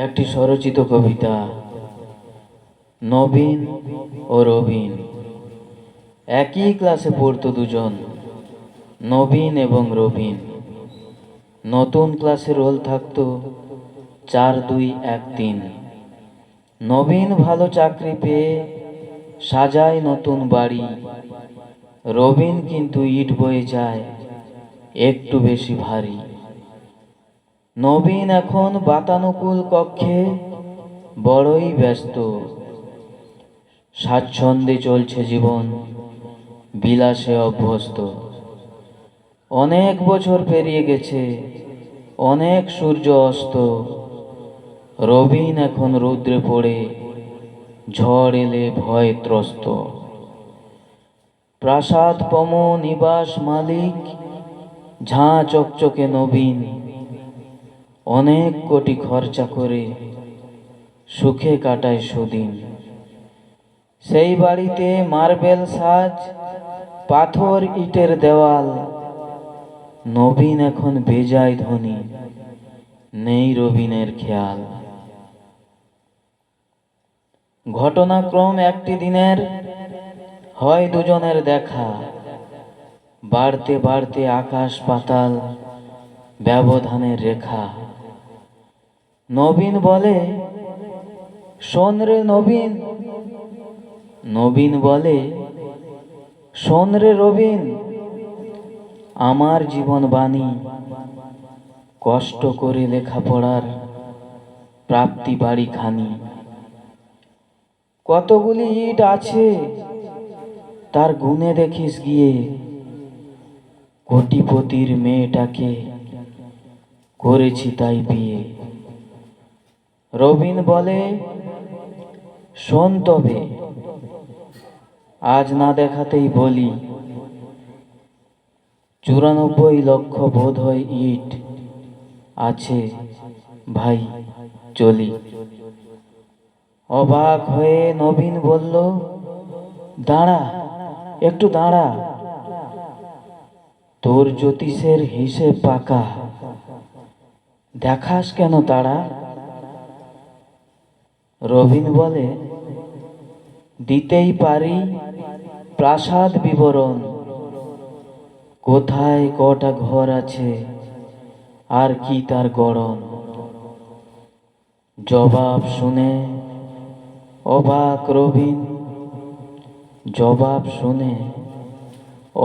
একটি স্বরচিত কবিতা। নবীন ও রবিন একই ক্লাসে পড়তো দুজন, নবীন এবং রবিন। নতুন ক্লাসে রোল থাকতো 4-2-1-3। নবীন ভালো চাকরি পেয়ে সাজায় নতুন বাড়ি, রবিন কিন্তু ইট বয়ে যায় একটু বেশি ভারী। নবীন এখন বাতানুকূল কক্ষে বড়ই ব্যস্ত, স্বাচ্ছন্দ্যে চলছে জীবন, বিলাসে অভ্যস্ত। অনেক বছর পেরিয়ে গেছে, অনেক সূর্য অস্ত, রবিন এখন রৌদ্রে পড়ে ঝড় এলে ভয় ত্রস্ত। প্রাসাদ পম নিবাস মালিক ঝাঁ চকচকে নবীন, অনেক কোটি খরচা করে সুখে কাটায় সুদিন। সেই বাড়িতে মার্বেল সাজ, পাথর ইটের দেওয়াল, নবীন এখন বেজায় ধনী, নেই রবিনের খেয়াল। ঘটনাক্রম একটি দিনের, হয় দুজনের দেখা, বাড়তে বাড়তে আকাশ পাতাল ব্যবধানের রেখা। নবীন বলে, শোন রে নবীন, নবীন বলে, শোন রে রবিন, আমার জীবন বাণী, কষ্ট করে লেখাপড়ার প্রাপ্তি বাড়ি খানি। কতগুলি ইট আছে তার গুণে দেখিস গিয়ে, কোটিপতির মেয়েটাকে করেছি তাই বিয়ে। রবিন বলে, শোন তবে, আজ না দেখাতেই বলি, 94 লক্ষ বোধ হয় ইট আছে ভাই, চলি। অবাক হয়ে নবীন বলল, দাঁড়া, একটু দাঁড়া, তোর জ্যোতিষের হিসেব পাকা, দেখাস কেন তারা? রবিন বলে, দিতেই পারি প্রাসাদ বিবরণ, কোথায় কটা ঘর আছে আর কি তার গড়ন। জবাব শুনে অবাক রবিন, জবাব শুনে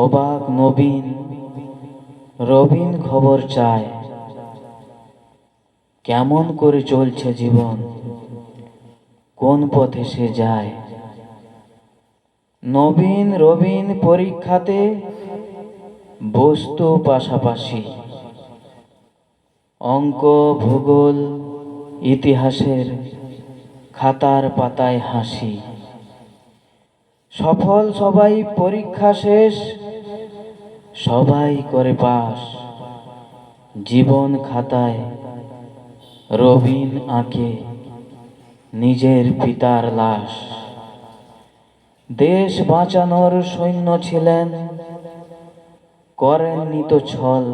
অবাক নবীন। রবিন খবর চায়, কেমন করে চলছে জীবন, কোন পথে সে যায়। নবীন রবিন পরীক্ষাতে বস্তু পাশাপাশি, অঙ্ক ভূগোল ইতিহাসের খাতার পাতায় হাসি। সফল সবাই পরীক্ষা শেষ, সবাই করে পাস, জীবন খাতায় রবিন আঁকে নিজের পিতার লাশ। দেশ বাঁচানোর সৈন্য ছিলেন, করেননি তো ছল,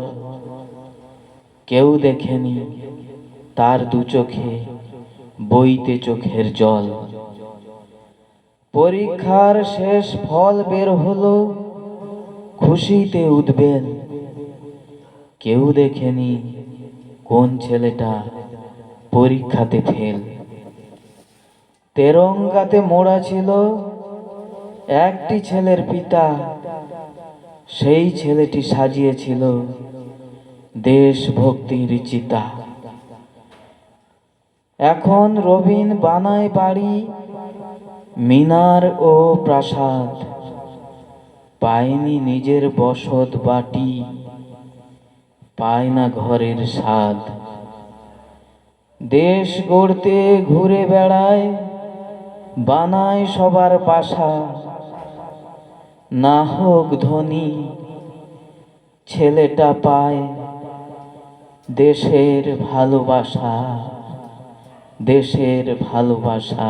কেউ দেখেনি তার দু চোখে বইতে চোখের জল। পরীক্ষার শেষ ফল বের হলো, খুশিতে উঠবেন, কেউ দেখেনি কোন ছেলেটা পরীক্ষাতে ফেল। তেরঙ্গাতে মোড়া ছিল একটি ছেলের পিতা, সেই ছেলেটি সাজিয়েছিল দেশভক্তির চিতা। এখন রবিন বানায় বাড়ি, মিনার ও প্রাসাদ, পায়নি নিজের বসত বাটি, পায় না ঘরের স্বাদ। দেশ গড়তে ঘুরে বেড়ায়, বানায় সবার বাসা, না হোক ধনী, ছেলেটা পায় দেশের ভালোবাসা, দেশের ভালোবাসা।